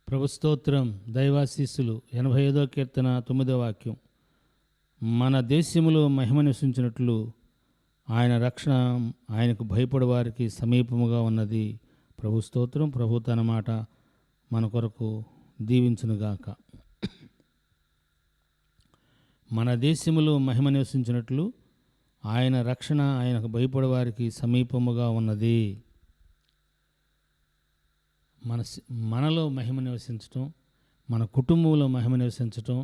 ప్రభు స్తోత్రం. దైవాశీస్సులు. 85వ కీర్తన 9వ వాక్యం. మన దేశములో మహిమ నివసించినట్లు ఆయన రక్షణ ఆయనకు భయపడే వారికి సమీపముగా ఉన్నది. ప్రభు స్తోత్రం. ప్రభు తన మాట మన కొరకు దీవించునుగాక. మన దేశములో మహిమ నివసించినట్లు ఆయన రక్షణ ఆయనకు భయపడే వారికి సమీపముగా ఉన్నది. మనలో మహిమ నివసించటం, మన కుటుంబంలో మహిమ నివసించటం,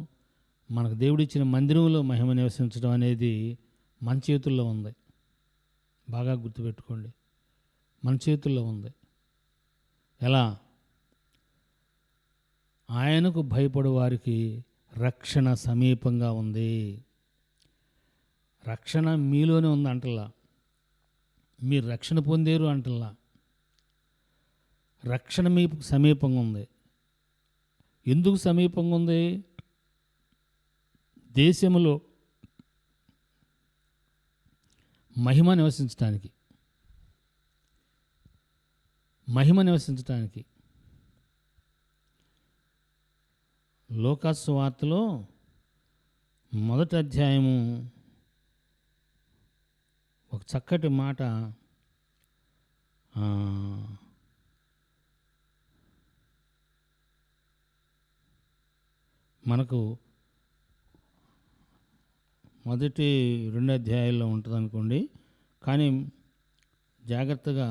మనకు దేవుడిచ్చిన మందిరంలో మహిమ నివసించడం అనేది మన చేతుల్లో ఉంది. బాగా గుర్తుపెట్టుకోండి, మన చేతుల్లో ఉంది. ఎలా? ఆయనకు భయపడే వారికి రక్షణ సమీపంగా ఉంది. రక్షణ మీలోనే ఉంది అంటల్లా, మీరు రక్షణ పొందేరు అంటల్లా. రక్షణ మీకు సమీపంగా ఉంది. ఎందుకు సమీపంగా ఉంది? దేశంలో మహిమ నివసించటానికి. లోకాసు వార్తలో 1వ అధ్యాయము ఒక చక్కటి మాట మనకు మొదటి 2 అధ్యాయాల్లో ఉంటుంది అనుకోండి, కానీ జాగ్రత్తగా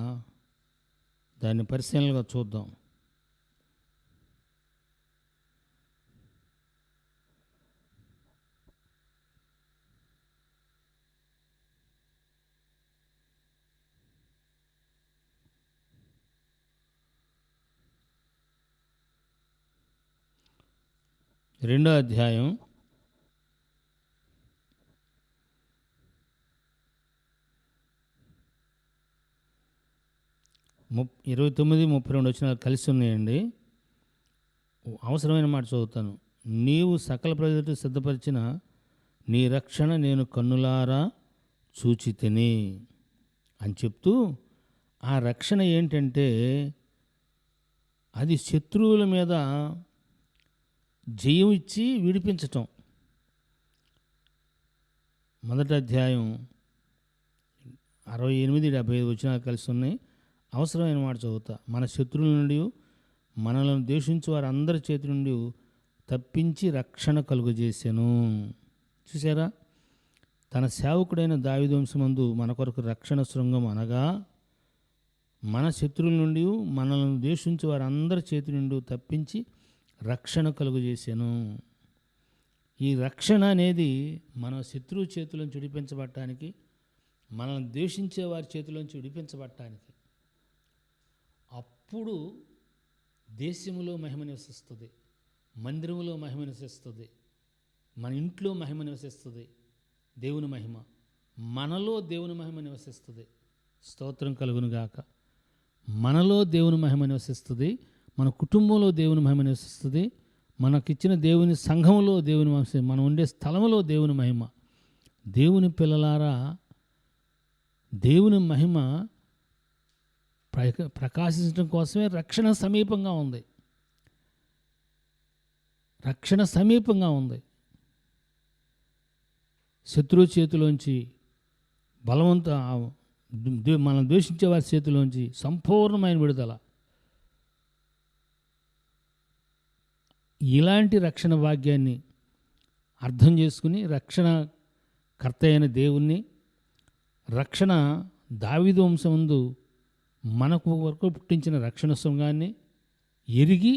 దాన్ని పరిశీలనగా చూద్దాం. రెండో అధ్యాయం 29-32 వచనాలు కలిసి ఉన్నాయండి. అవసరమైన మాట చదువుతాను. నీవు సకల ప్రజలకు సిద్ధపరిచిన నీ రక్షణ నేను కన్నులారా చూచితిని అని చెప్తూ, ఆ రక్షణ ఏంటంటే అది శత్రువుల మీద జయం ఇచ్చి విడిపించటం. 1వ అధ్యాయం 68-75 వచనాలు కలిసి ఉన్నాయి. అవసరమైన మాట చదువుతా. మన శత్రువుల నుండి, మనలను ద్వేషించే వారు అందరి చేతి నుండి తప్పించి రక్షణ కలుగజేసాను. చూసారా? తన సేవకుడైన దావీదు వంశమందు మన కొరకు రక్షణ శృంగం అనగా మన శత్రువుల నుండి, మనలను ద్వేషించే వారు అందరి చేతి నుండి తప్పించి రక్షణ కలుగజేసాను. ఈ రక్షణ అనేది మన శత్రువు చేతిలోంచి విడిపించబడటానికి, మనల్ని ద్వేషించే వారి చేతిలోంచి విడిపించబడటానికి. అప్పుడు దేశంలో మహిమ నివసిస్తుంది, మందిరంలో మహిమ నివసిస్తుంది, మన ఇంట్లో మహిమ నివసిస్తుంది. దేవుని మహిమ మనలో, దేవుని మహిమ నివసిస్తుంది. స్తోత్రం కలుగునుగాక. మనలో దేవుని మహిమ నివసిస్తుంది, మన కుటుంబంలో దేవుని మహిమ నివసిస్తుంది, మనకిచ్చిన దేవుని సంఘంలో దేవుని మహిమ, మనం ఉండే స్థలంలో దేవుని మహిమ. దేవుని పిల్లలారా, దేవుని మహిమ ప్రకాశించడం కోసమే రక్షణ సమీపంగా ఉంది. రక్షణ సమీపంగా ఉంది. శత్రువు చేతిలోంచి, బలవంత మనం ద్వేషించే వారి చేతిలోంచి సంపూర్ణమైన విడుదల. ఇలాంటి రక్షణ భాగ్యాన్ని అర్థం చేసుకుని, రక్షణ కర్త అయిన దేవుణ్ణి, రక్షణ దావీదు వంశమందు మనకు వరకు పుట్టించిన రక్షణ శృంగాన్ని ఎరిగి,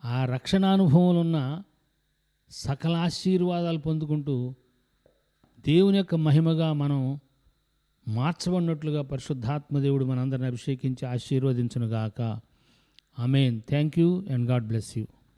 ఆ రక్షణానుభవంలో ఉన్న సకల ఆశీర్వాదాలు పొందుకుంటూ దేవుని యొక్క మహిమగా మనం మార్చబడినట్లుగా పరిశుద్ధాత్మ దేవుడు మనందరిని అభిషేకించి ఆశీర్వదించునుగాక. ఆమేన్. Thank you and God bless you.